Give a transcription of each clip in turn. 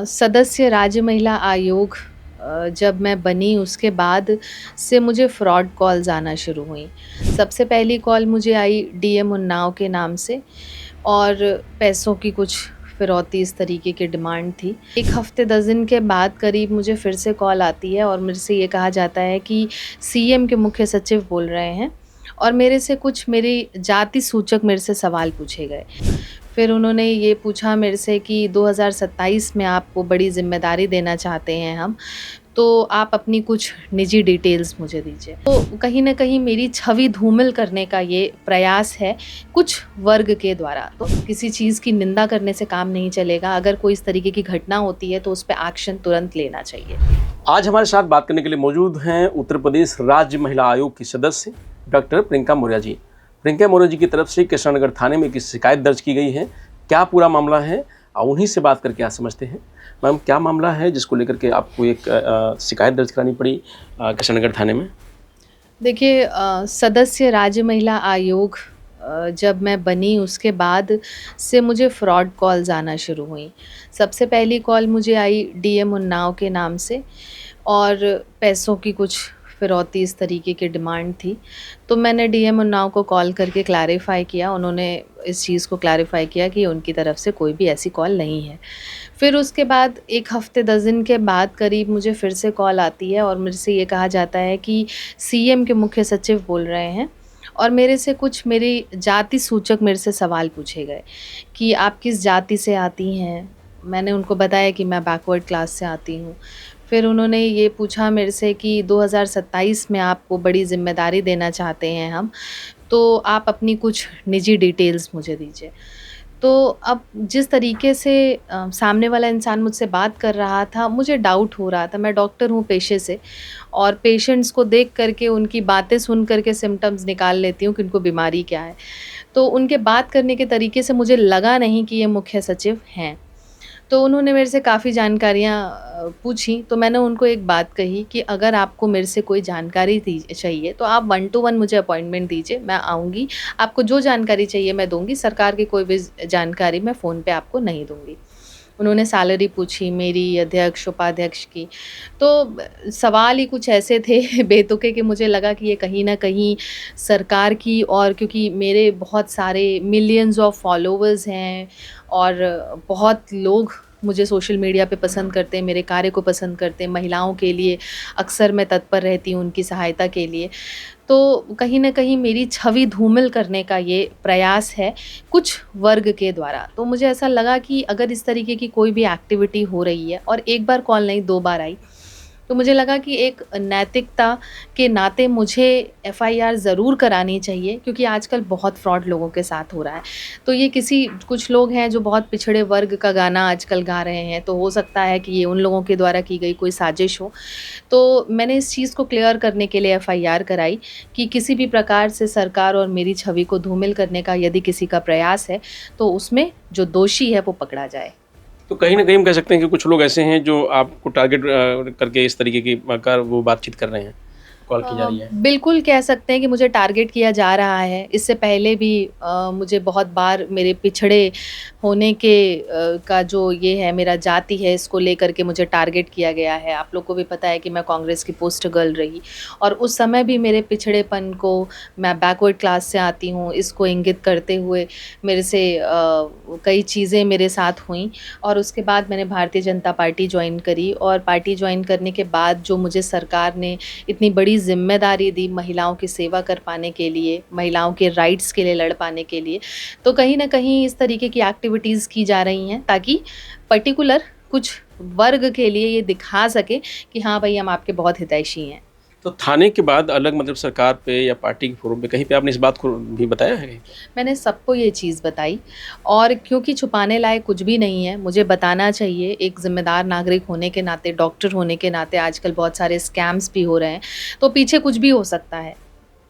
सदस्य राज्य महिला आयोग जब मैं बनी उसके बाद से मुझे फ्रॉड कॉल्स आना शुरू हुई। सबसे पहली कॉल मुझे आई डीएम उन्नाव के नाम से और पैसों की कुछ फिरौती इस तरीके की डिमांड थी। 1 हफ्ते 10 दिन के बाद करीब मुझे फिर से कॉल आती है और मेरे से ये कहा जाता है कि सीएम के मुख्य सचिव बोल रहे हैं और मेरे से कुछ मेरी जाति सूचक मेरे से सवाल पूछे गए। फिर उन्होंने ये पूछा मेरे से कि 2027 में आपको बड़ी ज़िम्मेदारी देना चाहते हैं हम, तो आप अपनी कुछ निजी डिटेल्स मुझे दीजिए। तो कहीं न कहीं मेरी छवि धूमिल करने का ये प्रयास है कुछ वर्ग के द्वारा। तो किसी चीज़ की निंदा करने से काम नहीं चलेगा, अगर कोई इस तरीके की घटना होती है तो उस पे एक्शन तुरंत लेना चाहिए। आज हमारे साथ बात करने के लिए मौजूद हैं उत्तर प्रदेश राज्य महिला आयोग की सदस्य डॉक्टर प्रियंका मौर्य जी। प्रियंका मौर्य जी की तरफ से कृष्णनगर थाने में एक शिकायत दर्ज की गई है। क्या पूरा मामला है और उन्हीं से बात करके आप समझते हैं। मैम, क्या मामला है जिसको लेकर के आपको एक शिकायत दर्ज करानी पड़ी कृष्णनगर थाने में? देखिए, सदस्य राज्य महिला आयोग जब मैं बनी उसके बाद से मुझे फ्रॉड कॉल्स आना शुरू हुई। सबसे पहली कॉल मुझे आई डीएम उन्नाव के नाम से और पैसों की कुछ फिरौती इस तरीके की डिमांड थी। तो मैंने डीएम उन्नाव को कॉल करके क्लैरिफ़ाई किया। उन्होंने इस चीज़ को क्लैरिफ़ाई किया कि उनकी तरफ से कोई भी ऐसी कॉल नहीं है। फिर उसके बाद 1 हफ्ते 10 दिन के बाद करीब मुझे फिर से कॉल आती है और मेरे से ये कहा जाता है कि सीएम के मुख्य सचिव बोल रहे हैं और मेरे से कुछ मेरी जाति सूचक मेरे से सवाल पूछे गए कि आप किस जाति से आती हैं? मैंने उनको बताया कि मैं बैकवर्ड क्लास से आती हूँ। फिर उन्होंने ये पूछा मेरे से कि 2027 में आपको बड़ी ज़िम्मेदारी देना चाहते हैं हम, तो आप अपनी कुछ निजी डिटेल्स मुझे दीजिए। तो अब जिस तरीके से सामने वाला इंसान मुझसे बात कर रहा था, मुझे डाउट हो रहा था। मैं डॉक्टर हूँ पेशे से और पेशेंट्स को देख कर के, उनकी बातें सुन कर के सिम्पटम्स निकाल लेती हूँ कि उनको बीमारी क्या है। तो उनके बात करने के तरीके से मुझे लगा नहीं कि ये मुख्य सचिव हैं। तो उन्होंने मेरे से काफ़ी जानकारियाँ पूछी। तो मैंने उनको एक बात कही कि अगर आपको मेरे से कोई जानकारी चाहिए तो आप 1 to 1 मुझे अपॉइंटमेंट दीजिए, मैं आऊँगी। आपको जो जानकारी चाहिए मैं दूँगी, सरकार की कोई भी जानकारी मैं फ़ोन पे आपको नहीं दूँगी। उन्होंने सैलरी पूछी मेरी, अध्यक्ष, उपाध्यक्ष की। तो सवाल ही कुछ ऐसे थे बेतुके कि मुझे लगा कि ये कहीं न कहीं सरकार की, और क्योंकि मेरे बहुत सारे मिलियंस ऑफ फॉलोवर्स हैं और बहुत लोग मुझे सोशल मीडिया पे पसंद करते हैं, मेरे कार्य को पसंद करते हैं। महिलाओं के लिए अक्सर मैं तत्पर रहती हूँ, उनकी सहायता के लिए। तो कहीं न कहीं मेरी छवि धूमिल करने का ये प्रयास है कुछ वर्ग के द्वारा। तो मुझे ऐसा लगा कि अगर इस तरीके की कोई भी एक्टिविटी हो रही है, और एक बार कॉल नहीं 2 बार आई, तो मुझे लगा कि एक नैतिकता के नाते मुझे एफआईआर ज़रूर करानी चाहिए, क्योंकि आजकल बहुत फ्रॉड लोगों के साथ हो रहा है। तो ये कुछ लोग हैं जो बहुत पिछड़े वर्ग का गाना आजकल गा रहे हैं, तो हो सकता है कि ये उन लोगों के द्वारा की गई कोई साजिश हो। तो मैंने इस चीज़ को क्लियर करने के लिए एफआईआर कराई कि किसी भी प्रकार से सरकार और मेरी छवि को धूमिल करने का यदि किसी का प्रयास है, तो उसमें जो दोषी है वो पकड़ा जाए। तो कहीं ना कहीं हम कह सकते हैं कि कुछ लोग ऐसे हैं जो आपको टारगेट करके इस तरीके की वो बातचीत कर रहे हैं, कॉल की जा रही है। बिल्कुल कह सकते हैं कि मुझे टारगेट किया जा रहा है। इससे पहले भी मुझे बहुत बार मेरे पिछड़े होने के का जो ये है, मेरा जाति है, इसको लेकर के मुझे टारगेट किया गया है। आप लोग को भी पता है कि मैं कांग्रेस की पोस्टर गर्ल रही और उस समय भी मेरे पिछड़ेपन को, मैं बैकवर्ड क्लास से आती हूँ, इसको इंगित करते हुए मेरे से कई चीज़ें मेरे साथ हुई। और उसके बाद मैंने भारतीय जनता पार्टी ज्वाइन करी और पार्टी ज्वाइन करने के बाद जो मुझे सरकार ने इतनी बड़ी ज़िम्मेदारी दी महिलाओं की सेवा कर पाने के लिए, महिलाओं के राइट्स के लिए लड़ पाने के लिए, तो कहीं न कहीं इस तरीके की एक्टिविटीज़ की जा रही हैं ताकि पर्टिकुलर कुछ वर्ग के लिए ये दिखा सके कि हाँ भाई, हम आपके बहुत हितैषी हैं। तो थाने के बाद अलग मतलब सरकार पे या पार्टी के फोरम पे कहीं पे आपने इस बात को भी बताया है? मैंने सबको ये चीज़ बताई और क्योंकि छुपाने लायक कुछ भी नहीं है, मुझे बताना चाहिए। एक ज़िम्मेदार नागरिक होने के नाते, डॉक्टर होने के नाते, आजकल बहुत सारे स्कैम्स भी हो रहे हैं, तो पीछे कुछ भी हो सकता है।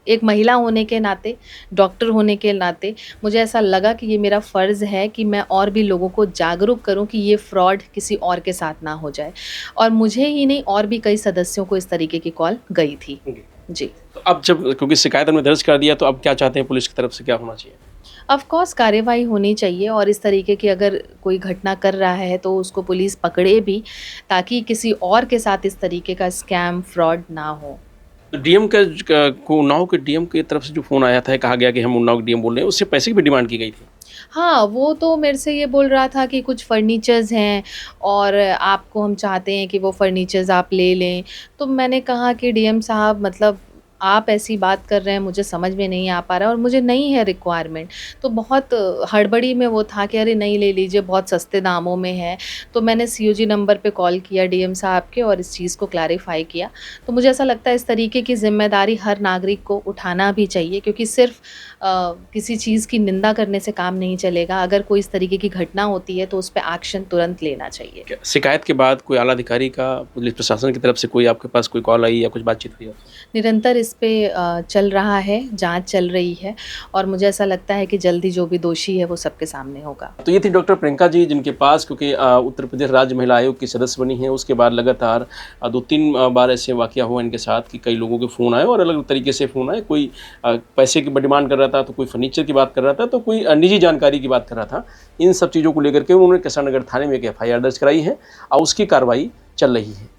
एक महिला होने के नाते, डॉक्टर होने के नाते मुझे ऐसा लगा कि ये मेरा फ़र्ज़ है कि मैं और भी लोगों को जागरूक करूं कि ये फ्रॉड किसी और के साथ ना हो जाए। और मुझे ही नहीं, और भी कई सदस्यों को इस तरीके की कॉल गई थी। जी। तो अब जब क्योंकि शिकायत हमने दर्ज कर दिया तो अब क्या चाहते हैं पुलिस की तरफ से क्या होना चाहिए? ऑफ कोर्स कार्रवाई होनी चाहिए और इस तरीके की अगर कोई घटना कर रहा है तो उसको पुलिस पकड़े भी, ताकि किसी और के साथ इस तरीके का स्कैम, फ्रॉड ना हो। तो डीएम का को उन्नाव के डीएम की तरफ से जो फ़ोन आया था, कहा गया कि हम उन्नाव के डीएम बोल रहे हैं, उससे पैसे की भी डिमांड की गई थी। हाँ, वो तो मेरे से ये बोल रहा था कि कुछ फर्नीचर्स हैं और आपको हम चाहते हैं कि वो फर्नीचर्स आप ले लें। तो मैंने कहा कि डीएम साहब, मतलब आप ऐसी बात कर रहे हैं, मुझे समझ में नहीं आ पा रहा है और मुझे नहीं है रिक्वायरमेंट। तो बहुत हड़बड़ी में वो था कि अरे नहीं, ले लीजिए, बहुत सस्ते दामों में है। तो मैंने सीओजी नंबर पे कॉल किया डीएम साहब के और इस चीज़ को क्लैरिफ़ाई किया। तो मुझे ऐसा लगता है इस तरीके की ज़िम्मेदारी हर नागरिक को उठाना भी चाहिए, क्योंकि सिर्फ़ किसी चीज़ की निंदा करने से काम नहीं चलेगा। अगर कोई इस तरीके की घटना होती है तो उस पे एक्शन तुरंत लेना चाहिए। क्या शिकायत के बाद कोई आला अधिकारी का पुलिस प्रशासन की तरफ से कोई आपके पास कोई कॉल आई या कुछ बातचीत हुई आपसे? निरंतर इस पे चल रहा है, जाँच चल रही है और मुझे ऐसा लगता है कि जल्दी जो भी दोषी है वो सबके सामने होगा। तो ये थी डॉक्टर प्रियंका जी, जिनके पास क्योंकि उत्तर प्रदेश राज्य महिला आयोग की सदस्य बनी हैं, उसके बाद लगातार 2-3 बार ऐसे वाक़या हुआ इनके साथ कि कई लोगों के फ़ोन आए और अलग-अलग तरीके से फ़ोन आए। कोई पैसे की डिमांड कर रहा था, तो कोई फर्नीचर की बात कर रहा था, तो कोई निजी जानकारी की बात कर रहा था। इन सब चीज़ों को लेकर के उन्होंने कृष्णनगर थाने में एक एफआईआर दर्ज कराई है और उसकी कार्रवाई चल रही है।